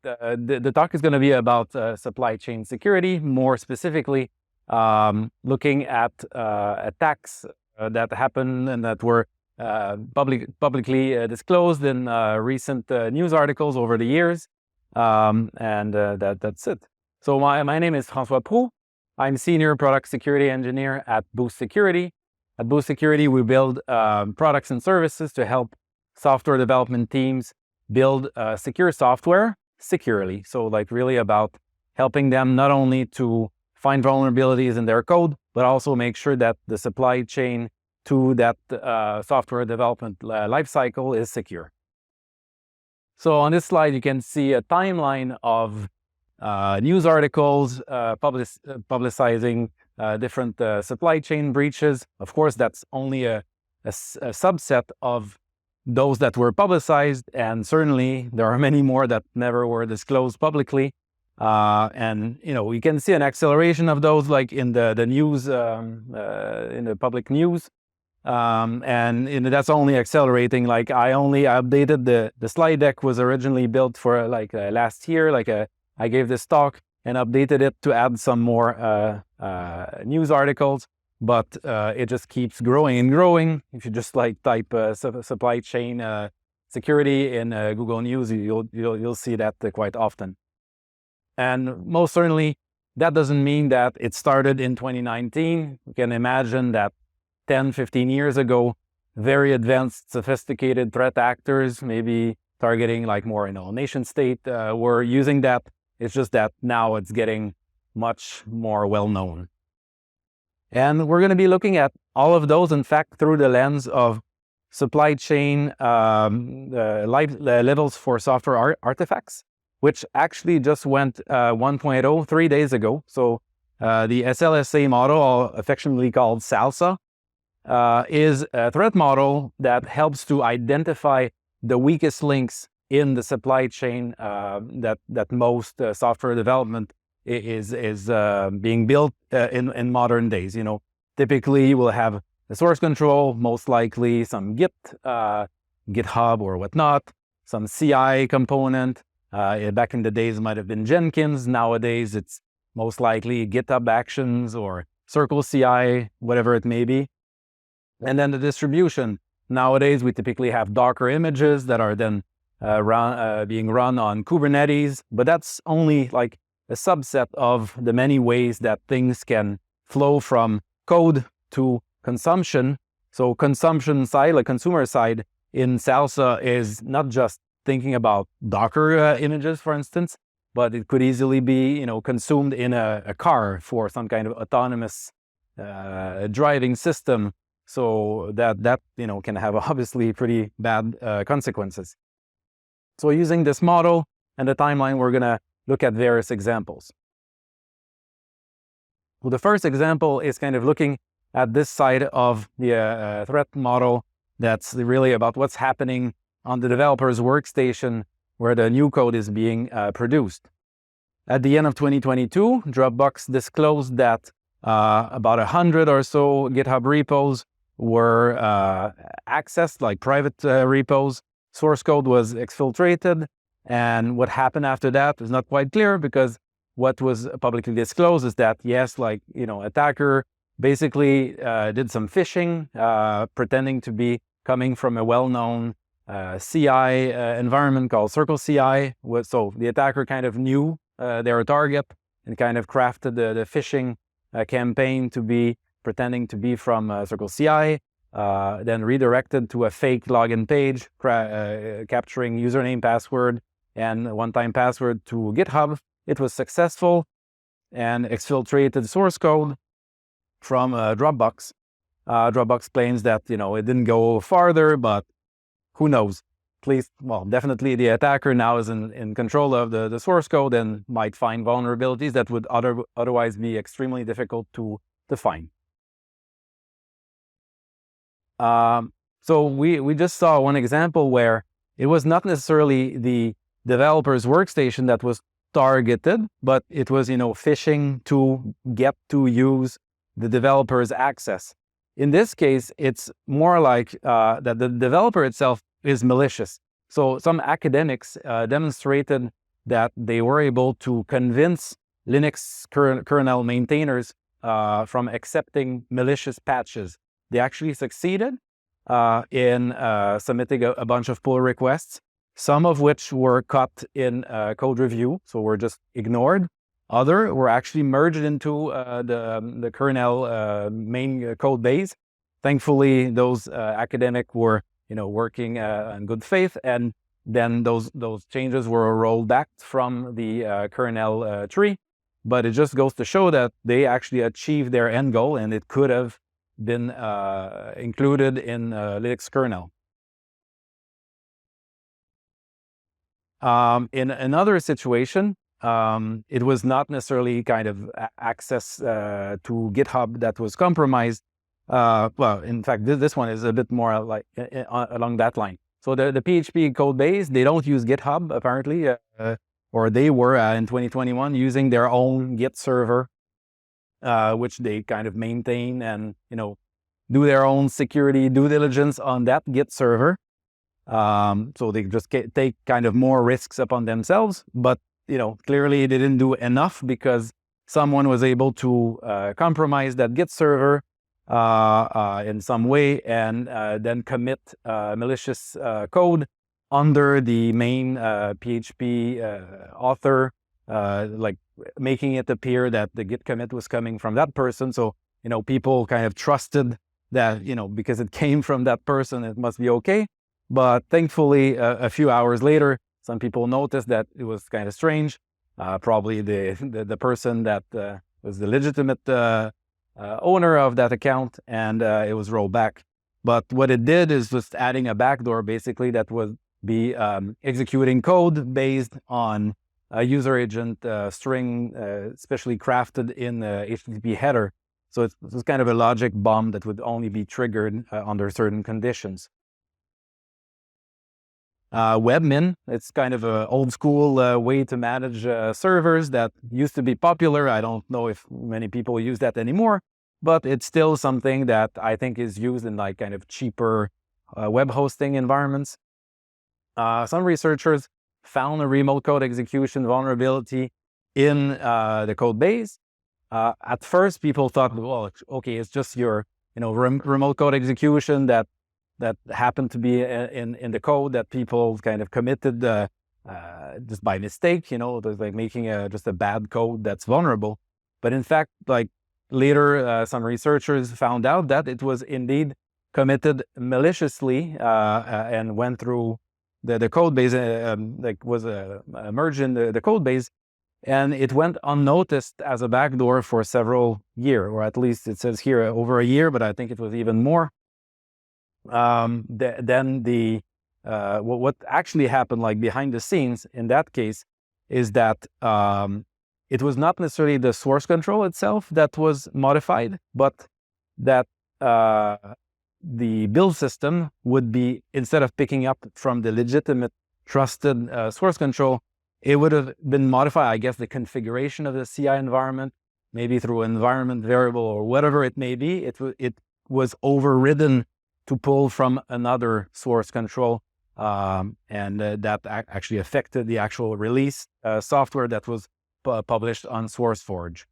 the talk is going to be about supply chain security, more specifically looking at attacks that happened and that were publicly disclosed in recent news articles over the years. That's it. So my name is François Proulx. I'm Senior Product Security Engineer at Boost Security. At Boost Security, we build products and services to help software development teams build secure software securely. So like really about helping them not only to find vulnerabilities in their code, but also make sure that the supply chain to that software development lifecycle is secure. So on this slide, you can see a timeline of news articles publicizing different supply chain breaches. Of course, that's only a subset of those that were publicized, and certainly there are many more that never were disclosed publicly. And we can see an acceleration of those, like in the news, in the public news, and that's only accelerating. Like I updated the slide deck was originally built for like last year. I gave this talk and updated it to add some more news articles. But it just keeps growing and growing. If you just like type supply chain security in Google News, you'll see that quite often. And most certainly, that doesn't mean that it started in 2019. You can imagine that 10, 15 years ago, very advanced, sophisticated threat actors, maybe targeting like more nation state, were using that. It's just that now it's getting much more well known. And we're going to be looking at all of those, in fact, through the lens of supply chain levels for software artifacts, which actually just went 1.0 3 days ago. So the SLSA model, affectionately called SLSA, is a threat model that helps to identify the weakest links in the supply chain that most software development is being built in modern days. Typically we'll have the source control, most likely some Git, GitHub or whatnot, some CI component. Back in the days it might have been Jenkins. Nowadays it's most likely GitHub Actions or Circle CI, whatever it may be. And then the distribution. Nowadays we typically have Docker images that are then being run on Kubernetes, but that's only like a subset of the many ways that things can flow from code to consumption. So consumption side, like consumer side in SLSA, is not just thinking about Docker images, for instance, but it could easily be consumed in a car for some kind of autonomous driving system. So that can have obviously pretty bad consequences. So using this model and the timeline, we're going to look at various examples. Well, the first example is kind of looking at this side of the threat model. That's really about what's happening on the developer's workstation where the new code is being produced. At the end of 2022, Dropbox disclosed that about 100 or so GitHub repos were accessed, like private repos. Source code was exfiltrated. And what happened after that is not quite clear, because what was publicly disclosed is that, yes, attacker basically did some phishing, pretending to be coming from a well-known CI environment called Circle CI. So the attacker kind of knew their target and kind of crafted the phishing campaign to be pretending to be from Circle CI, then redirected to a fake login page, capturing username, password, and one-time password to GitHub. It was successful and exfiltrated source code from Dropbox. Dropbox claims that it didn't go farther, but who knows? At least, well, definitely the attacker now is in control of the source code and might find vulnerabilities that would otherwise be extremely difficult to find. So we just saw one example where it was not necessarily the developer's workstation that was targeted, but it was, phishing to get to use the developer's access. In this case, it's more like that the developer itself is malicious. So some academics demonstrated that they were able to convince Linux kernel maintainers from accepting malicious patches. They actually succeeded in submitting a bunch of pull requests, some of which were caught in code review, so were just ignored. Other were actually merged into the kernel main code base. Thankfully, those academic were working in good faith, and then those changes were rolled back from the kernel tree. But it just goes to show that they actually achieved their end goal, and it could have been included in Linux kernel. In another situation, it was not necessarily kind of access to GitHub that was compromised. Well, in fact, this one is a bit more like along that line. So the PHP code base, they don't use GitHub apparently, or they were in 2021 using their own Git server, which they kind of maintain and do their own security due diligence on that Git server. So they just take kind of more risks upon themselves, but clearly they didn't do enough because someone was able to compromise that Git server in some way and then commit malicious code under the main PHP author, like making it appear that the Git commit was coming from that person. So people kind of trusted that because it came from that person, it must be okay. But thankfully, a few hours later, some people noticed that it was kind of strange. Probably the person that was the legitimate owner of that account, and it was rolled back. But what it did is just adding a backdoor, basically, that would be executing code based on a user agent string, specially crafted in the HTTP header. So it was kind of a logic bomb that would only be triggered under certain conditions. Webmin, it's kind of an old school way to manage servers that used to be popular. I don't know if many people use that anymore, but it's still something that I think is used in like kind of cheaper web hosting environments. Some researchers found a remote code execution vulnerability in the code base. At first, people thought, well, okay, it's just your remote code execution that happened to be in the code that people kind of committed just by mistake, like making just a bad code that's vulnerable. But in fact, like later, some researchers found out that it was indeed committed maliciously and went through the code base, like was merged in the code base, and it went unnoticed as a backdoor for several years, or at least it says here over a year, but I think it was even more. Then what actually happened, like behind the scenes in that case, is that it was not necessarily the source control itself that was modified, but that the build system would be, instead of picking up from the legitimate trusted source control, it would have been modified, I guess, the configuration of the CI environment, maybe through an environment variable or whatever it may be. It was overridden to pull from another source control, and that actually affected the actual release software that was published on SourceForge.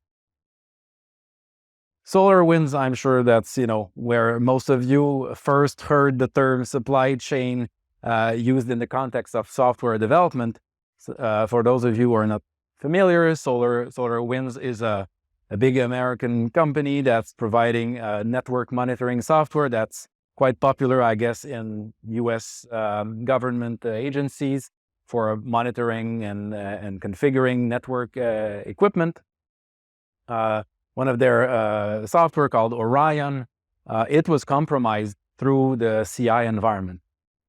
SolarWinds, I'm sure that's where most of you first heard the term supply chain used in the context of software development. For those of you who are not familiar, SolarWinds is a big American company that's providing network monitoring software that's quite popular, I guess, in U.S. government agencies for monitoring and configuring network equipment. One of their software called Orion, it was compromised through the CI environment.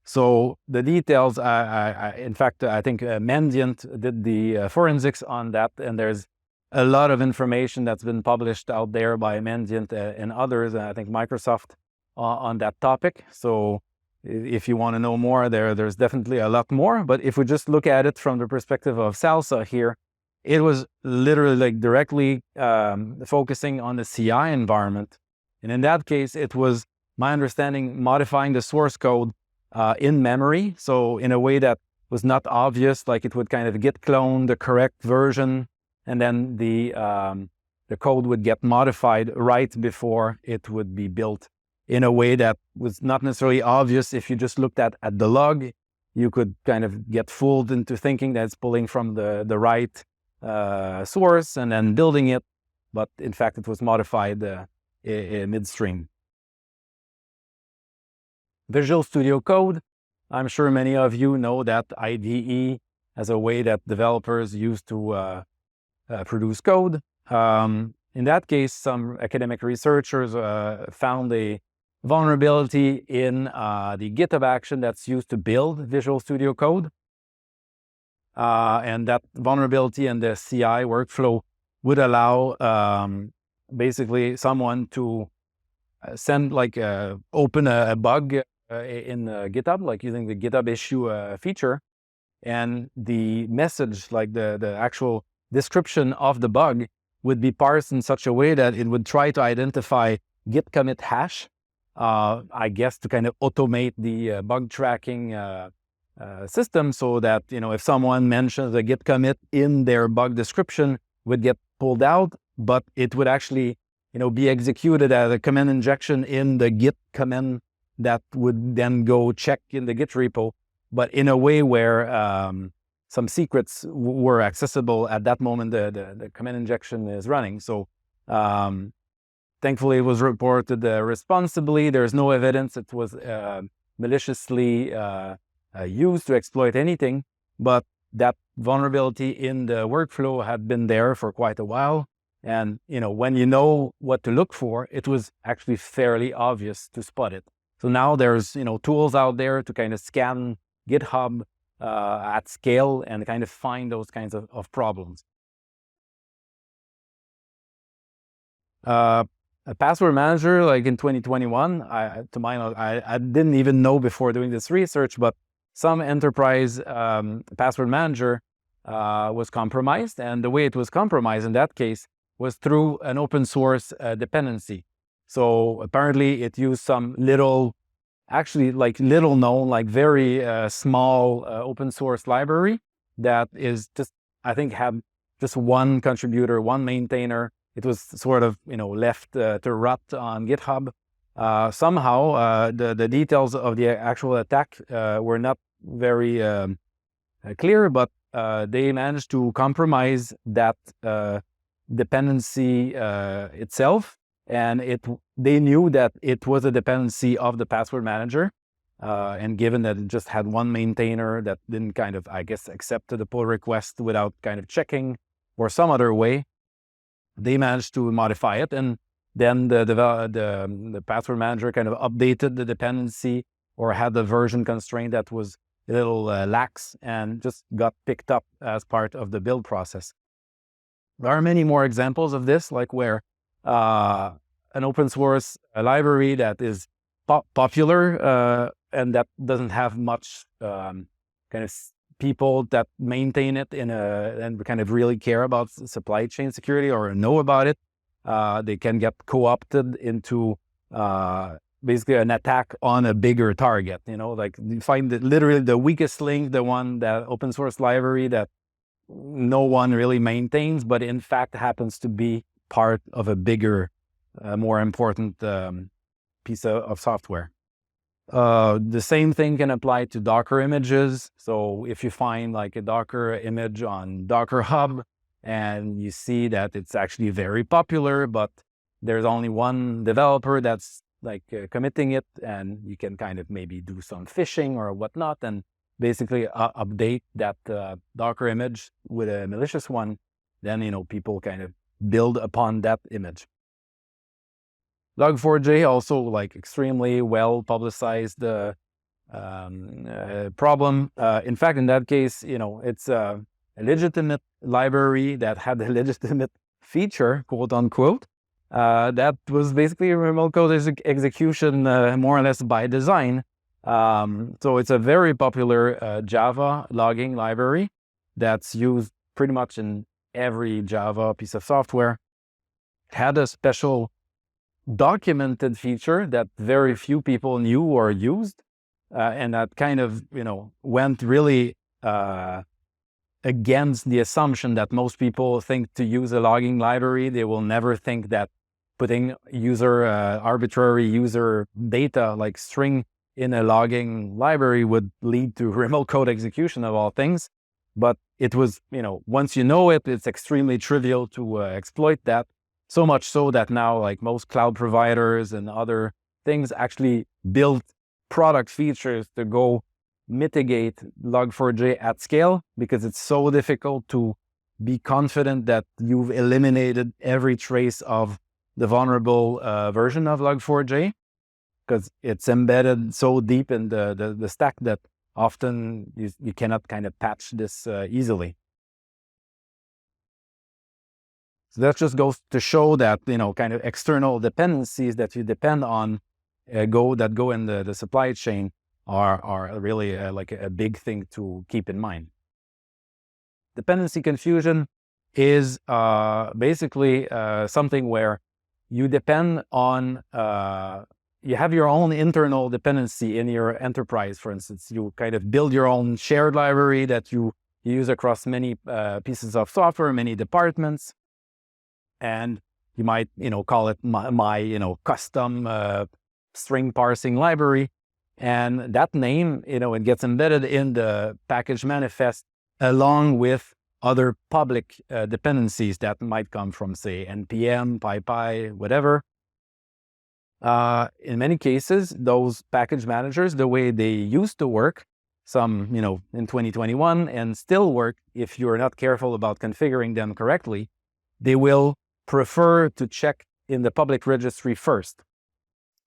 So the details, in fact, I think Mandiant did the forensics on that, and there's a lot of information that's been published out there by Mandiant and others, and I think Microsoft on that topic. So if you want to know more, there's definitely a lot more. But if we just look at it from the perspective of SLSA here, it was literally like directly focusing on the CI environment. And in that case, it was, my understanding, modifying the source code in memory. So in a way that was not obvious. Like it would kind of git clone the correct version, and then the code would get modified right before it would be built in a way that was not necessarily obvious. If you just looked at the log, you could kind of get fooled into thinking that it's pulling from the right source and then building it, but in fact it was modified midstream. Visual Studio Code. I'm sure many of you know that IDE as a way that developers use to produce code. In that case, some academic researchers found a vulnerability in the GitHub action that's used to build Visual Studio Code. And that vulnerability in the CI workflow would allow basically someone to send, like, open a bug in GitHub, like using the GitHub issue feature, and the message, like the actual description of the bug, would be parsed in such a way that it would try to identify git commit hash, I guess to kind of automate the bug tracking system, so that, you know, if someone mentions a git commit in their bug description, would get pulled out, but it would actually, you know, be executed as a command injection in the git command that would then go check in the Git repo, but in a way where some secrets were accessible at that moment the command injection is running. So thankfully it was reported responsibly. There's no evidence it was maliciously used to exploit anything, but that vulnerability in the workflow had been there for quite a while. And, you know, when you know what to look for, it was actually fairly obvious to spot it. So now there's, you know, tools out there to kind of scan GitHub at scale and kind of find those kinds of problems. A password manager, like in 2021, to my knowledge, I didn't even know before doing this research, but some enterprise password manager was compromised. And the way it was compromised in that case was through an open source dependency. So apparently it used some little known, like very small open source library that is just, I think, had just one contributor, one maintainer. It was sort of, you know, left to rot on GitHub. Somehow the details of the actual attack were not very clear, but they managed to compromise that dependency itself. And they knew that it was a dependency of the password manager. And given that it just had one maintainer that didn't kind of, I guess, accept the pull request without kind of checking or some other way, they managed to modify it. And then the password manager kind of updated the dependency or had the version constraint that was a little lax and just got picked up as part of the build process. There are many more examples of this, like where an open source library that is popular and that doesn't have much kind of people that maintain it and kind of really care about supply chain security or know about it, they can get co-opted into basically an attack on a bigger target. You know, like you find that literally the weakest link, the one, that open source library that no one really maintains, but in fact happens to be part of a bigger, more important piece of software. The same thing can apply to Docker images. So if you find like a Docker image on Docker Hub and you see that it's actually very popular, but there's only one developer that's like committing it, and you can kind of maybe do some phishing or whatnot and basically update that Docker image with a malicious one, then, you know, people kind of build upon that image. Log4j also, like, extremely well publicized problem. In fact, in that case, you know, it's a legitimate library that had a legitimate feature, quote unquote, that was basically a remote code execution more or less by design. So it's a very popular Java logging library that's used pretty much in every Java piece of software. It had a special documented feature that very few people knew or used, and that kind of, you know, went really against the assumption that most people think to use a logging library. They will never think that putting arbitrary user data like string in a logging library would lead to remote code execution of all things. But it was, once you know it, it's extremely trivial to exploit that. So much so that now, like most cloud providers and other things actually build product features to go mitigate Log4j at scale, because it's so difficult to be confident that you've eliminated every trace of the vulnerable version of Log4j, because it's embedded so deep in the stack that often you cannot kind of patch this easily. So that just goes to show that, kind of external dependencies that you depend on go in the supply chain are really like a big thing to keep in mind. Dependency confusion is basically something where you depend on, you have your own internal dependency in your enterprise. For instance, you kind of build your own shared library that you use across many pieces of software, many departments. And you might, call it my custom string parsing library. And that name, it gets embedded in the package manifest along with other public dependencies that might come from, say, NPM, PyPy, whatever. In many cases, those package managers, the way they used to work, some, in 2021, and still work if you're not careful about configuring them correctly, they will prefer to check in the public registry first.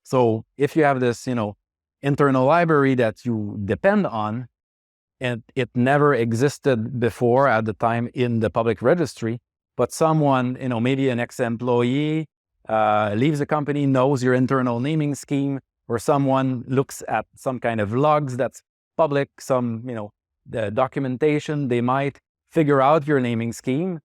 So if you have this, internal library that you depend on, and it never existed before at the time in the public registry, but someone, maybe an ex-employee leaves the company, knows your internal naming scheme, or someone looks at some kind of logs that's public, some, the documentation, they might figure out your naming scheme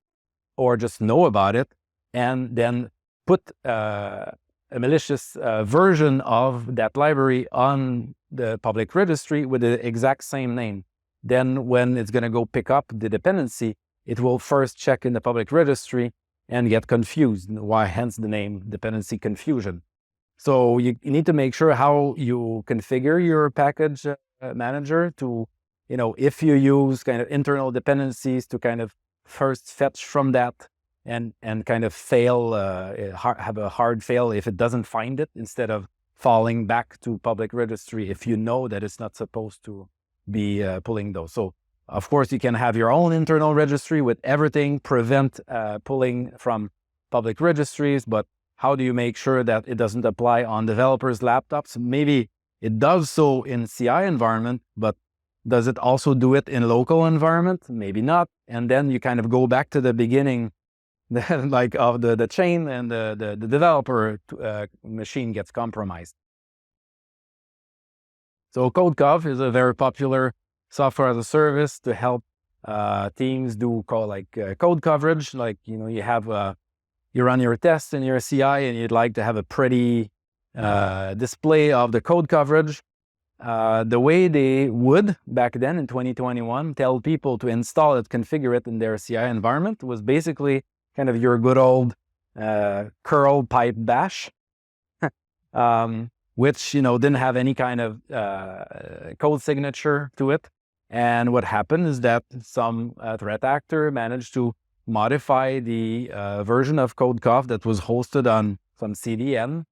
or just know about it, and then put a malicious version of that library on the public registry with the exact same name. Then when it's going to go pick up the dependency, it will first check in the public registry and get confused, hence the name Dependency Confusion. So you need to make sure how you configure your package manager to, if you use kind of internal dependencies, to kind of first fetch from that and kind of fail, have a hard fail if it doesn't find it, instead of falling back to public registry if you know that it's not supposed to be pulling those. So of course you can have your own internal registry with everything, prevent pulling from public registries, but how do you make sure that it doesn't apply on developers' laptops? Maybe it does so in CI environment, but does it also do it in local environment? Maybe not. And then you kind of go back to the beginning, like of the chain, and the developer machine gets compromised. So CodeCov is a very popular software as a service to help teams do code coverage. Like, you have you run your tests in your CI and you'd like to have a pretty display of the code coverage. The way they would back then in 2021 tell people to install it, configure it in their CI environment was basically kind of your good old curl pipe bash, which didn't have any kind of code signature to it. And what happened is that some threat actor managed to modify the version of CodeCov that was hosted on some CDN.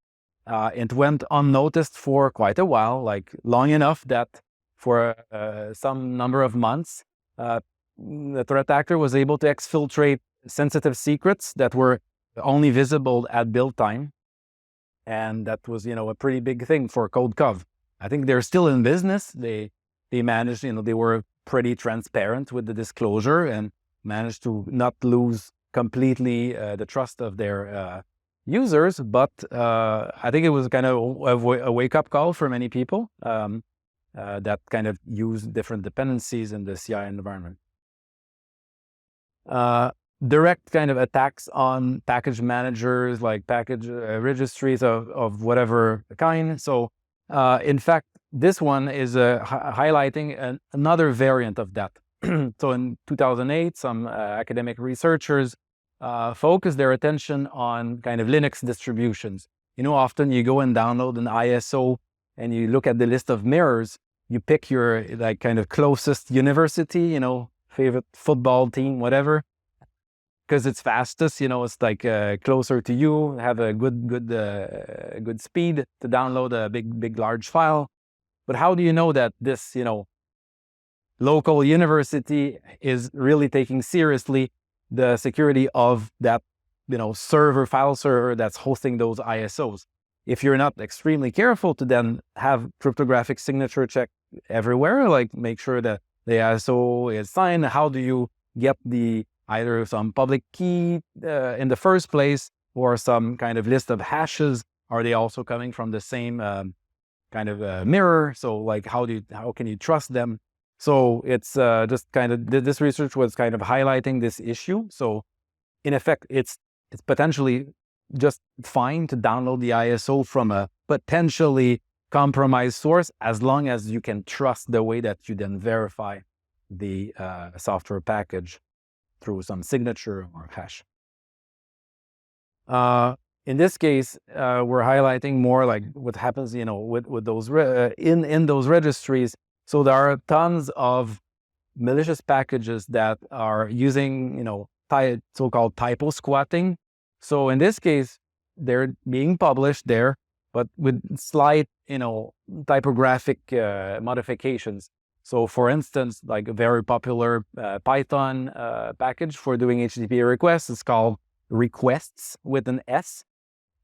It went unnoticed for quite a while, like long enough that for some number of months, the threat actor was able to exfiltrate sensitive secrets that were only visible at build time. And that was, a pretty big thing for CodeCov. I think they're still in business. They managed, they were pretty transparent with the disclosure and managed to not lose completely the trust of their users. But I think it was kind of a wake-up call for many people that kind of use different dependencies in the CI environment. Direct kind of attacks on package managers, like package registries of whatever kind. So in fact, this one is highlighting another variant of that. So in 2008, some academic researchers focused their attention on kind of Linux distributions. Often you go and download an ISO and you look at the list of mirrors, you pick your like kind of closest university, favorite football team, whatever, because it's fastest, it's like closer to you, have a good speed to download a big large file. But how do you know that this, local university is really taking seriously the security of that, file server that's hosting those ISOs? If you're not extremely careful to then have cryptographic signature check everywhere, like make sure that the ISO is signed, how do you get either some public key in the first place or some kind of list of hashes? Are they also coming from the same kind of mirror? So like, how can you trust them? So it's just kind of, this research was kind of highlighting this issue. So in effect, it's potentially just fine to download the ISO from a potentially compromised source, as long as you can trust the way that you then verify the software package through some signature or hash. In this case, we're highlighting more like what happens, with those in those registries. So there are tons of malicious packages that are using, so-called typo squatting. So in this case, they're being published there, but with slight, typographic modifications. So for instance, like a very popular Python package for doing HTTP requests is called requests with an S.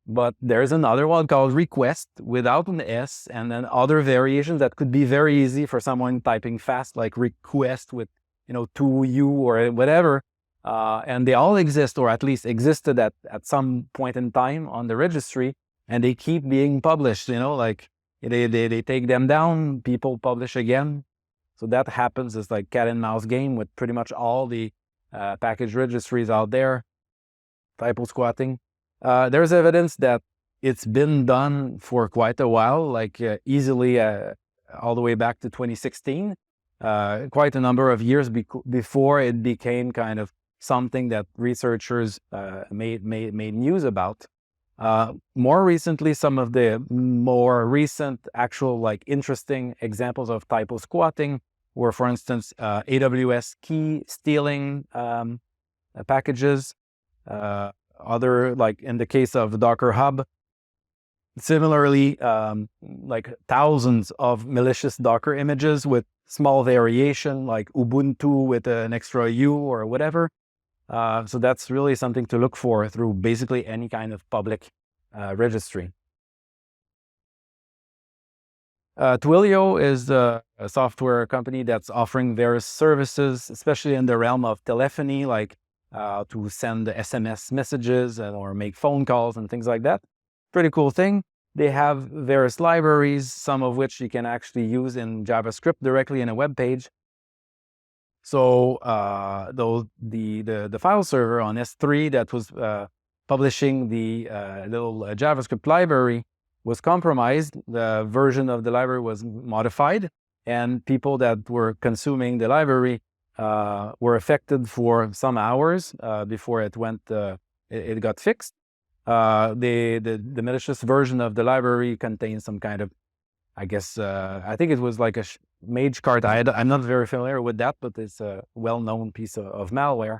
But there's another one called request without an S, and then other variations that could be very easy for someone typing fast, like request with, 2U or whatever. And they all exist, or at least existed at some point in time on the registry, and they keep being published, like they take them down, people publish again. So that happens. It's like cat and mouse game with pretty much all the package registries out there, typo squatting. There's evidence that it's been done for quite a while, like easily all the way back to 2016, quite a number of years before it became kind of something that researchers made news about. More recently, some of the more recent actual like interesting examples of typo squatting were, for instance, AWS key stealing packages, other, like in the case of the Docker Hub, similarly, like thousands of malicious Docker images with small variation, like Ubuntu with an extra U or whatever. So that's really something to look for through basically any kind of public registry. Twilio is a software company that's offering various services, especially in the realm of telephony, like to send SMS messages or make phone calls and things like that. Pretty cool thing. They have various libraries, some of which you can actually use in JavaScript directly in a web page. So the file server on S3 that was publishing the little JavaScript library was compromised. The version of the library was modified, and people that were consuming the library were affected for some hours before it got fixed. The malicious version of the library contains some kind of, I guess, I think it was like a mage cart. I'm not very familiar with that, but it's a well-known piece of malware.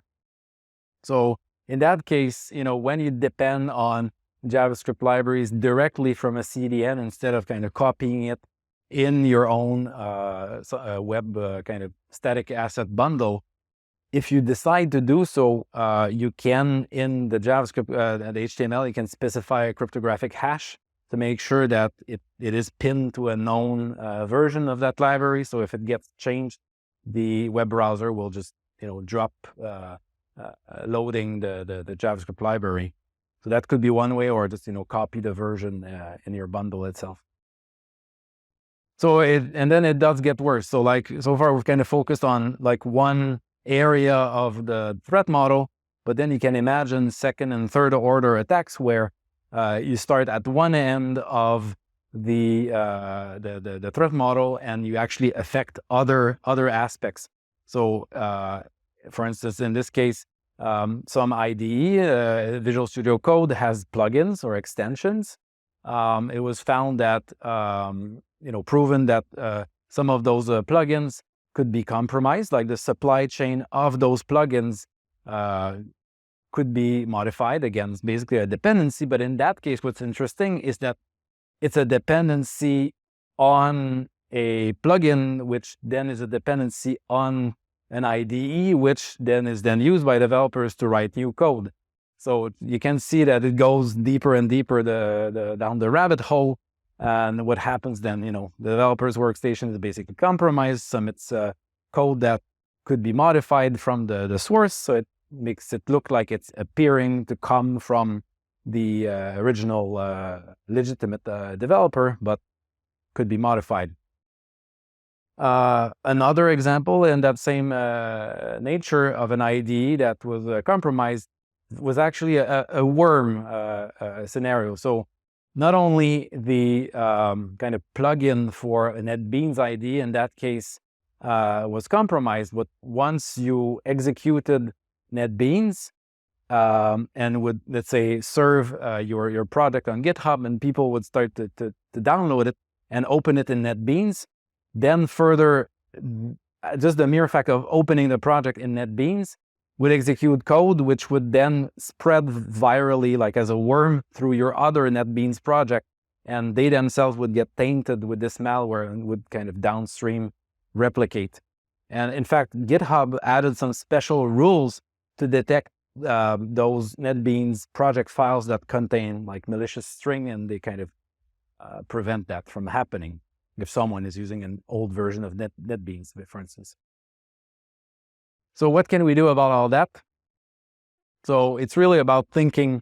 So in that case, when you depend on JavaScript libraries directly from a CDN instead of kind of copying it in your own web kind of static asset bundle, if you decide to do so, you can, in the JavaScript, the HTML, you can specify a cryptographic hash to make sure that it is pinned to a known version of that library. So if it gets changed, the web browser will just drop loading the JavaScript library. So that could be one way, or just copy the version in your bundle itself. So and then it does get worse. So like so far we've kind of focused on like one area of the threat model, but then you can imagine second and third order attacks where you start at one end of the threat model and you actually affect other aspects. So, for instance, in this case, some IDE, Visual Studio Code, has plugins or extensions. It was found that, proven that some of those plugins could be compromised, like the supply chain of those plugins could be modified against basically a dependency. But in that case, what's interesting is that it's a dependency on a plugin, which then is a dependency on an IDE, which then is used by developers to write new code. So you can see that it goes deeper and deeper down the rabbit hole. And what happens then, the developer's workstation is basically compromised. Some it's code that could be modified from the source. So it makes it look like it's appearing to come from the original legitimate developer, but could be modified. Another example in that same nature of an IDE that was compromised was actually a worm scenario. So not only the kind of plugin for a NetBeans IDE in that case was compromised, but once you executed NetBeans and would, let's say, serve your project on GitHub, and people would start to download it and open it in NetBeans, then further, just the mere fact of opening the project in NetBeans would execute code, which would then spread virally, like as a worm, through your other NetBeans project, and they themselves would get tainted with this malware and would kind of downstream replicate. And in fact, GitHub added some special rules to detect those NetBeans project files that contain like malicious string, and they kind of prevent that from happening if someone is using an old version of NetBeans, for instance. So what can we do about all that? So it's really about thinking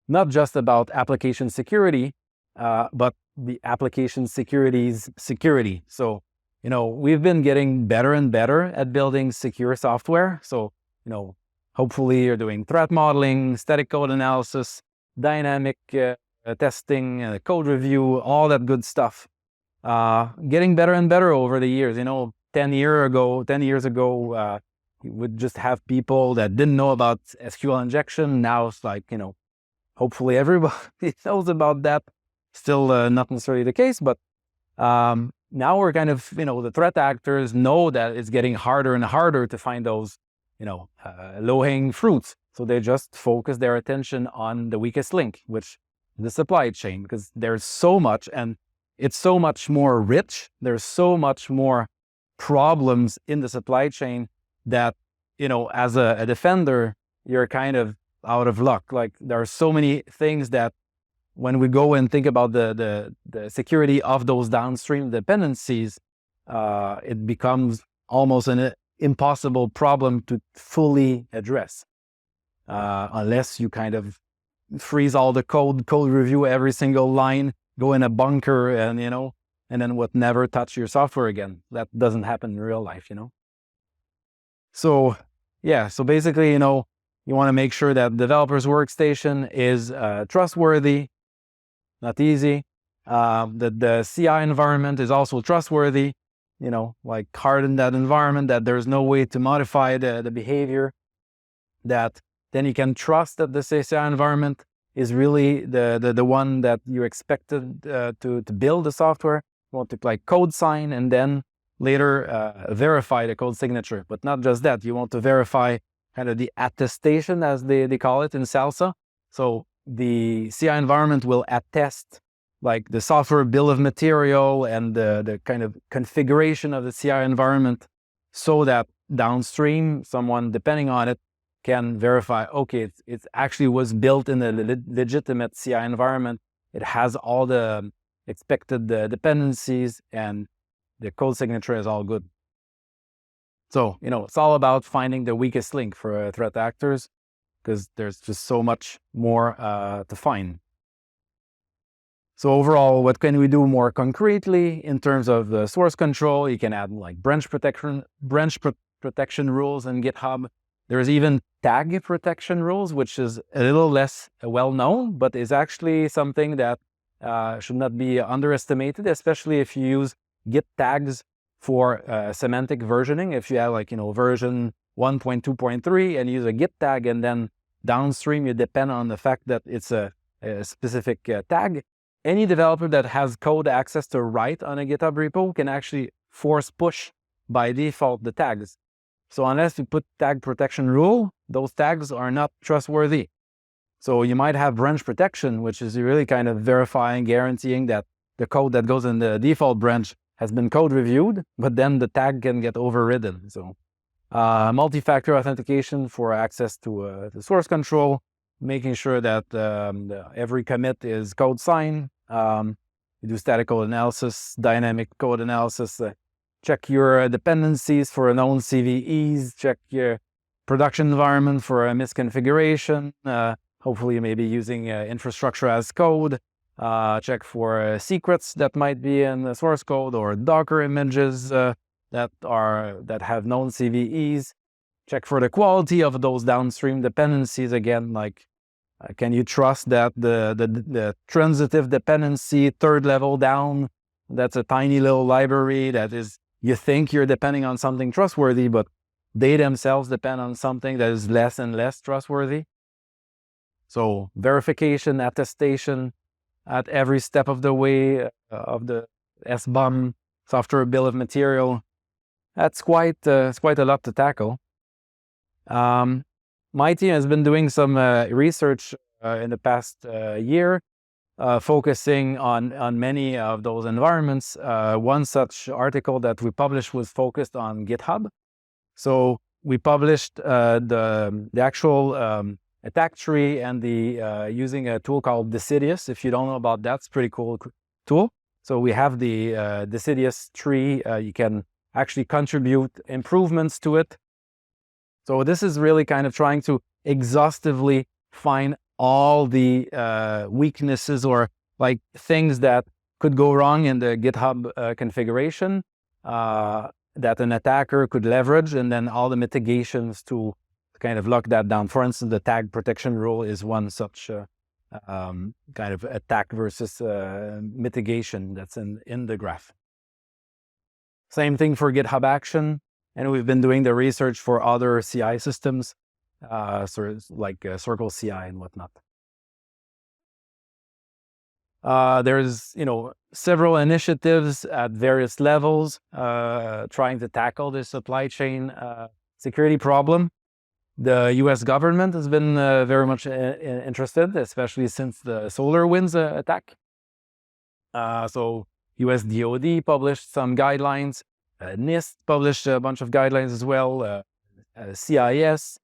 not just about application security, but the application security's security. So, we've been getting better and better at building secure software. So, hopefully you're doing threat modeling, static code analysis, dynamic testing, code review, all that good stuff. Getting better and better over the years. 10 years ago, you would just have people that didn't know about SQL injection. Now it's like, hopefully everybody knows about that. Still not necessarily the case, but now we're kind of, the threat actors know that it's getting harder and harder to find those, low-hanging fruits. So they just focus their attention on the weakest link, which is the supply chain, because there's so much, and it's so much more rich. There's so much more problems in the supply chain that, as a defender, you're kind of out of luck. Like, there are so many things that when we go and think about the security of those downstream dependencies, it becomes almost an impossible problem to fully address, unless you kind of freeze all the code review every single line, go in a bunker, and and then would never touch your software again. That doesn't happen in real life, So yeah, so basically, you want to make sure that developer's workstation is trustworthy, not easy. That the CI environment is also trustworthy, like harden that environment, that there's no way to modify the behavior, that then you can trust that the CI environment is really the one that you expected to build the software. You want to like code sign and then later verify the code signature. But not just that, you want to verify kind of the attestation, as they call it in SLSA. So the CI environment will attest like the software bill of material and the kind of configuration of the CI environment, so that downstream, someone depending on it can verify, okay, it actually was built in a legitimate CI environment. It has all the expected dependencies, and the code signature is all good. So, it's all about finding the weakest link for threat actors, because there's just so much more to find. So overall, what can we do more concretely in terms of the source control? You can add like branch protection rules in GitHub. There's even tag protection rules, which is a little less well known, but is actually something that should not be underestimated, especially if you use Git tags for semantic versioning. If you have like, version 1.2.3 and use a git tag, and then downstream you depend on the fact that it's a specific tag, any developer that has code access to write on a GitHub repo can actually force push by default the tags. So unless you put tag protection rule, those tags are not trustworthy. So you might have branch protection, which is really kind of verifying, guaranteeing that the code that goes in the default branch has been code reviewed, but then the tag can get overridden. So multi-factor authentication for access to the source control, making sure that every commit is code signed. You do static code analysis, dynamic code analysis, check your dependencies for known CVEs, check your production environment for a misconfiguration, hopefully maybe using infrastructure as code, check for secrets that might be in the source code, or Docker images that have known CVEs, check for the quality of those downstream dependencies. Again, like can you trust that the transitive dependency third level down, that's a tiny little library that is, you think you're depending on something trustworthy, but they themselves depend on something that is less and less trustworthy. So verification, attestation at every step of the way of the SBOM, software bill of material. That's quite a lot to tackle. My team has been doing some research in the past year, focusing on many of those environments. One such article that we published was focused on GitHub. So we published the actual attack tree and the using a tool called Decidius. If you don't know about that, it's a pretty cool tool. So we have the Decidius tree. You can actually contribute improvements to it. So this is really kind of trying to exhaustively find all the weaknesses or like things that could go wrong in the GitHub configuration that an attacker could leverage, and then all the mitigations to kind of lock that down. For instance, the tag protection rule is one such kind of attack versus mitigation that's in the graph. Same thing for GitHub Action. And we've been doing the research for other CI systems, sort of like Circle CI and whatnot. There's, several initiatives at various levels trying to tackle this supply chain security problem. The U.S. government has been very much interested, especially since the SolarWinds attack. So U.S. DoD published some guidelines. NIST published a bunch of guidelines as well. CIS,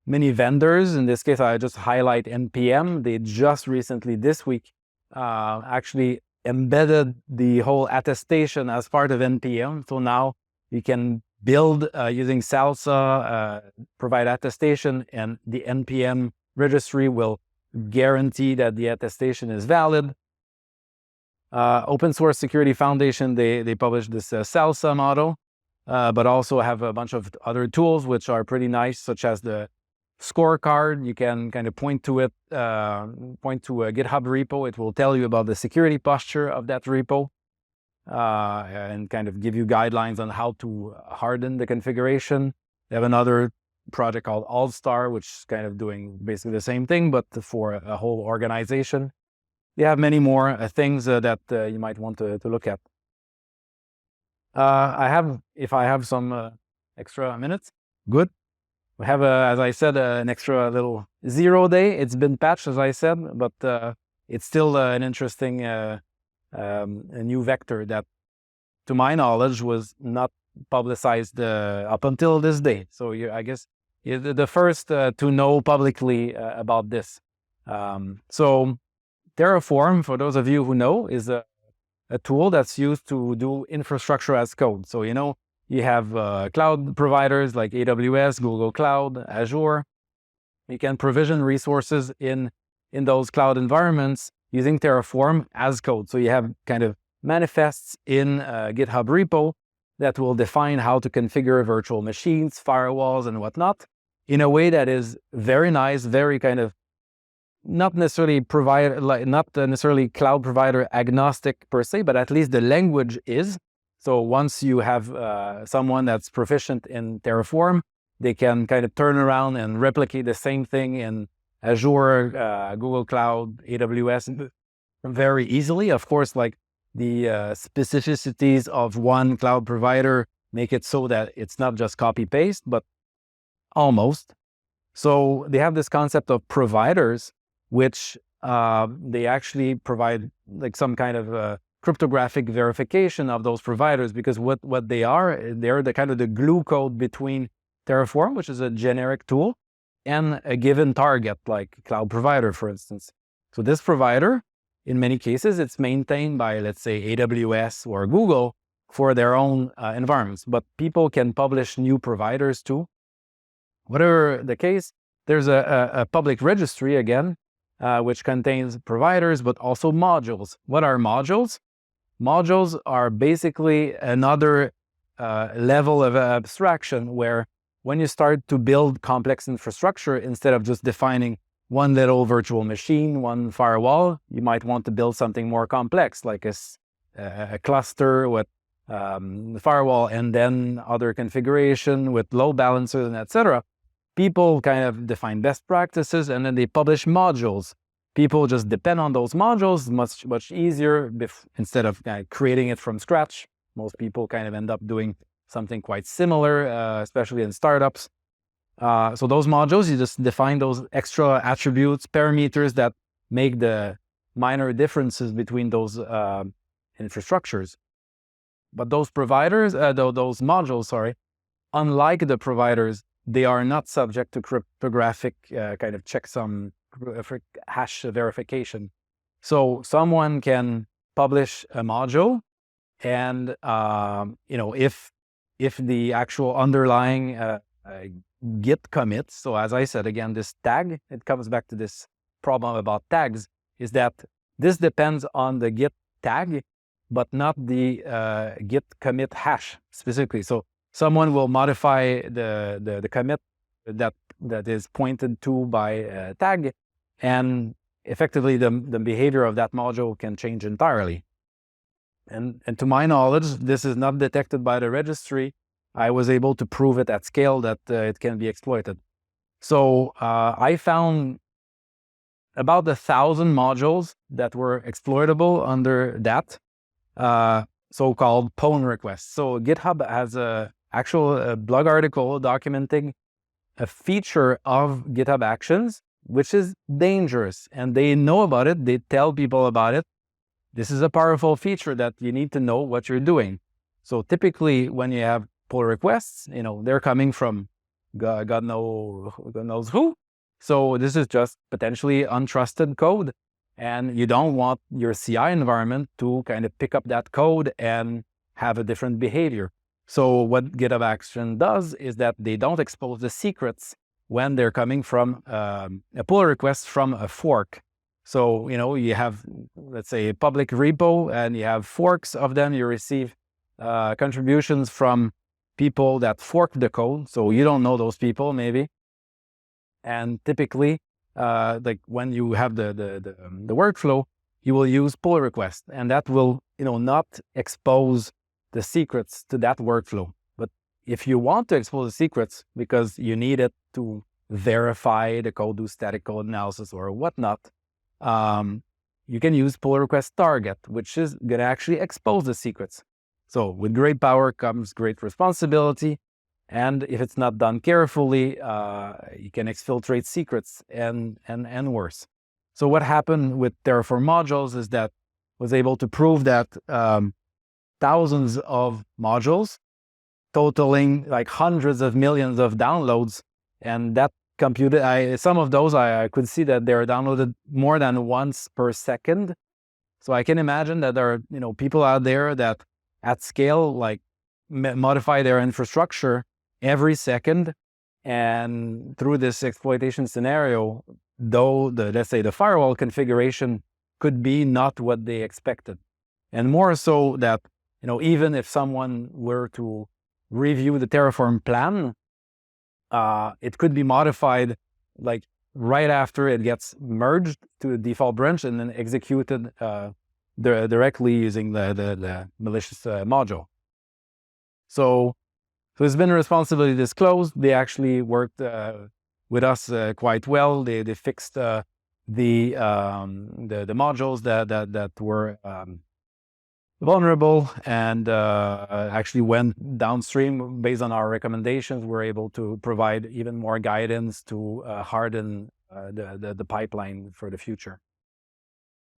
many vendors. In this case, I just highlight NPM. They just recently, this week, actually embedded the whole attestation as part of NPM. So now you can build using SLSA, provide attestation, and the NPM registry will guarantee that the attestation is valid. Open Source Security Foundation, they published this SLSA model, but also have a bunch of other tools which are pretty nice, such as the scorecard. You can kind of point to it, point to a GitHub repo. It will tell you about the security posture of that repo and kind of give you guidelines on how to harden the configuration. They have another project called All-Star, which is kind of doing basically the same thing, but for a whole organization. They have many more things that you might want to look at. If I have some extra minutes, good. We have, as I said, an extra little 0 day. It's been patched, as I said, but it's still an interesting a new vector that, to my knowledge, was not publicized up until this day. So I guess you're the first to know publicly about this. So Terraform, for those of you who know, is a tool that's used to do infrastructure as code. So, you have cloud providers like AWS, Google Cloud, Azure. You can provision resources in those cloud environments using Terraform as code. So you have kind of manifests in GitHub repo that will define how to configure virtual machines, firewalls, and whatnot in a way that is very nice, very kind of not necessarily cloud provider agnostic per se, but at least the language is. So once you have someone that's proficient in Terraform, they can kind of turn around and replicate the same thing in Azure, Google Cloud, AWS very easily. Of course, like the specificities of one cloud provider make it so that it's not just copy paste, but almost. So they have this concept of providers, which they actually provide like some kind of cryptographic verification of those providers, because what they are, they're the kind of the glue code between Terraform, which is a generic tool, and a given target, like cloud provider, for instance. So this provider, in many cases, it's maintained by, let's say, AWS or Google for their own environments, but people can publish new providers too. Whatever the case, there's a public registry, again, which contains providers, but also modules. What are modules? Modules are basically another level of abstraction where when you start to build complex infrastructure, instead of just defining one little virtual machine, one firewall, you might want to build something more complex, like a cluster with firewall and then other configuration with load balancers and etc. People kind of define best practices and then they publish modules. People just depend on those modules much easier instead of creating it from scratch. Most people kind of end up doing something quite similar, especially in startups. So those modules, you just define those extra attributes, parameters that make the minor differences between those infrastructures. But those providers, those modules, unlike the providers, they are not subject to cryptographic kind of checksum hash verification. So someone can publish a module, and if the actual underlying Git commits, so as I said again, this tag, it comes back to this problem about tags, is that this depends on the Git tag, but not the Git commit hash specifically. So someone will modify the commit that is pointed to by a tag, and effectively the behavior of that module can change entirely. And to my knowledge, this is not detected by the registry. I was able to prove it at scale that it can be exploited. So I found about 1,000 modules that were exploitable under that so-called PON request. So GitHub has a actual blog article documenting a feature of GitHub Actions, which is dangerous, and they know about it. They tell people about it. This is a powerful feature that you need to know what you're doing. So typically when you have pull requests, they're coming from God knows who. So this is just potentially untrusted code, and you don't want your CI environment to kind of pick up that code and have a different behavior. So what GitHub Action does is that they don't expose the secrets when they're coming from a pull request from a fork. So, you have, let's say, a public repo, and you have forks of them. You receive contributions from people that fork the code. So you don't know those people, maybe. And typically, like when you have the workflow, you will use pull request, and that will, not expose the secrets to that workflow. But if you want to expose the secrets because you need it to verify the code, do static code analysis or whatnot, you can use pull request target, which is going to actually expose the secrets. So with great power comes great responsibility. And if it's not done carefully, you can exfiltrate secrets and worse. So what happened with Terraform modules is that was able to prove that thousands of modules totaling like hundreds of millions of downloads, and that computed, some of those I could see that they're downloaded more than once per second. So I can imagine that there are people out there that at scale like modify their infrastructure every second, and through this exploitation scenario, though let's say the firewall configuration could be not what they expected, and more so that even if someone were to review the Terraform plan, it could be modified like right after it gets merged to a default branch and then executed directly using the malicious module. So it's been responsibility disclosed. They actually worked with us quite well. They fixed the modules that were vulnerable, and actually went downstream based on our recommendations. We're able to provide even more guidance to harden the pipeline for the future.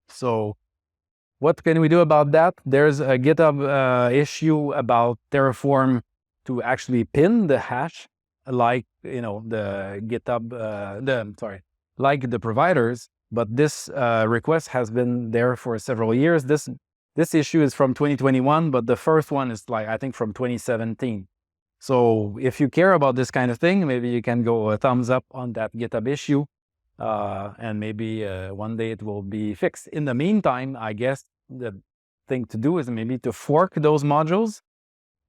So what can we do about that? There's a GitHub issue about Terraform to actually pin the hash, like the GitHub, like the providers. But this request has been there for several years. This issue is from 2021, but the first one is I think from 2017. So if you care about this kind of thing, maybe you can go a thumbs up on that GitHub issue, and maybe one day it will be fixed. In the meantime, I guess the thing to do is maybe to fork those modules,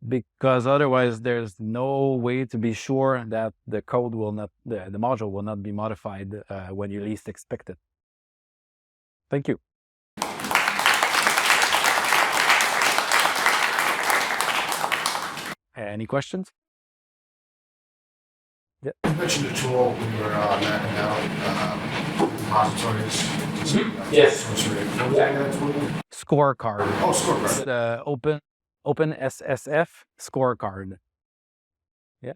because otherwise there's no way to be sure that the code will not, the module will not be modified when you least expect it. Thank you. Any questions? Yeah. You mentioned a tool when you were mapping out repositories. Yes. That tool? Scorecard. Oh, scorecard. It's the open SSF scorecard. Yeah.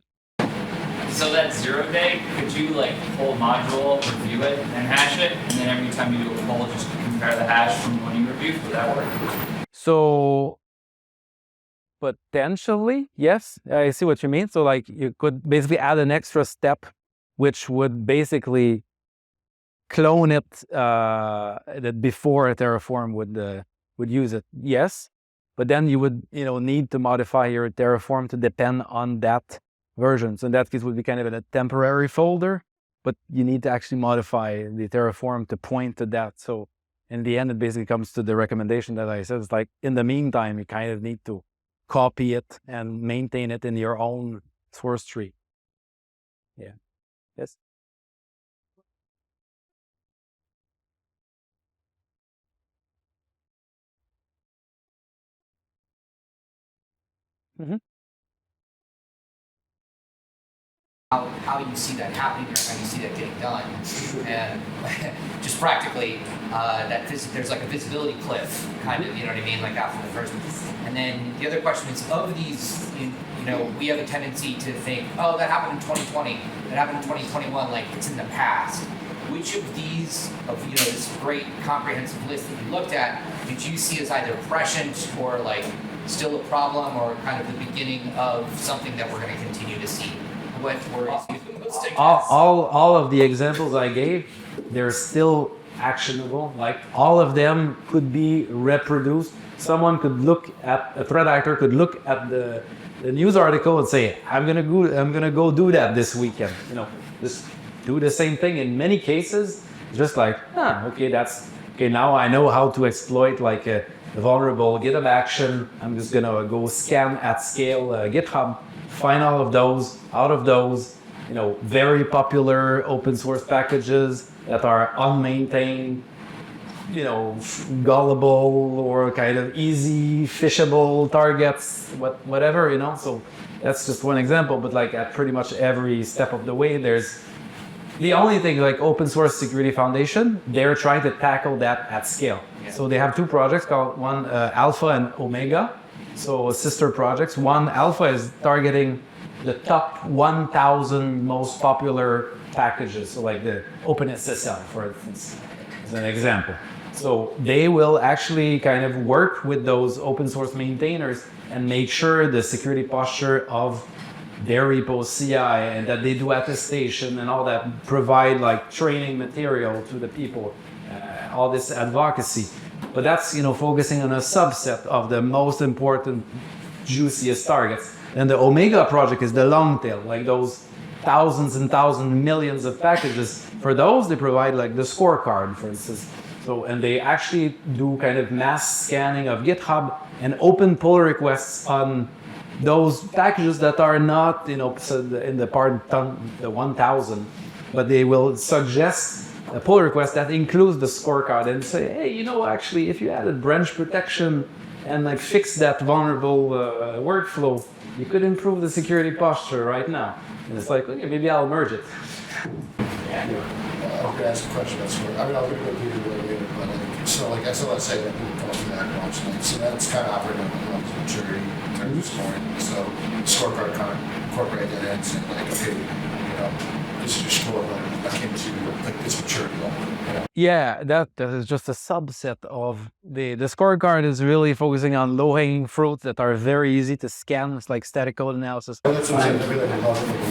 So that 0 day, could you pull a module, review it, and hash it, and then every time you do a pull, just compare the hash from when you reviewed? Would that work? So potentially, yes, I see what you mean. So you could basically add an extra step, which would basically clone it that before Terraform would use it. Yes, but then you would need to modify your Terraform to depend on that version. So in that case, it would be kind of in a temporary folder, but you need to actually modify the Terraform to point to that. So in the end, it basically comes to the recommendation that I said. It's in the meantime, you kind of need to copy it and maintain it in your own source tree. Yeah. Yes. Mm-hmm. How you see that happening or how you see that getting done. And just practically, there's a visibility cliff, kind of, you know what I mean, after the first. And then the other question is, of these, we have a tendency to think, oh, that happened in 2020, that happened in 2021, it's in the past. Which of these, this great comprehensive list that you looked at, did you see as either prescient or still a problem, or kind of the beginning of something that we're going to continue to see? All of the examples I gave, they're still actionable. All of them could be reproduced. Someone could look at, a threat actor could look at the news article and say, I'm gonna go do that this weekend. Just do the same thing. In many cases, just okay, now I know how to exploit a vulnerable GitHub action. I'm just gonna go scan at scale GitHub, find all of those, out of those, very popular open source packages that are unmaintained, gullible or kind of easy fishable targets, whatever, So that's just one example, but at pretty much every step of the way, there's the only thing Open Source Security Foundation, they're trying to tackle that at scale. Yeah. So they have two projects called one Alpha and Omega. So sister projects. One Alpha is targeting the top 1,000 most popular packages, so the OpenSSL, for instance, as an example. So they will actually kind of work with those open source maintainers and make sure the security posture of their repo CI and that they do attestation and all that, provide training material to the people, all this advocacy. But that's focusing on a subset of the most important, juiciest targets. And the Omega project is the long tail, those thousands and thousands, millions of packages. For those, they provide the scorecard, for instance. So, and they actually do kind of mass scanning of GitHub and open pull requests on those packages that are not, in the part the 1,000, but they will suggest a pull request that includes the scorecard and say, hey, actually, if you added branch protection and like fix that vulnerable workflow, you could improve the security posture right now. And it's like, okay, maybe I'll merge it. I'm going to ask a question. That's what, I mean, I'm going to go through it later, but like, so like SLSA, that we'll go through that launch night. So that's kind of operating on the level of maturity in terms of scoring. So the scorecard kind of incorporate that in and say like, okay, you know, this is your score, but I came to like this maturity level. You know? Yeah, that is just a subset of the scorecard is really focusing on low-hanging fruits that are very easy to scan. It's like static code analysis. Well, that's what I'm saying. I feel like a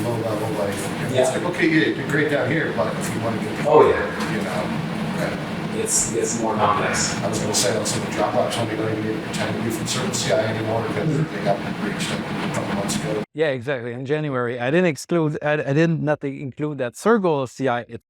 low level, like, it's like, okay, yeah, you did great down here, but if you want to get you know, It's more complex. I was going to say also the Dropbox only don't even pretend to be from Service CI anymore because they got breached a couple months ago. Yeah, exactly. In January, I didn't include that Circle CI. It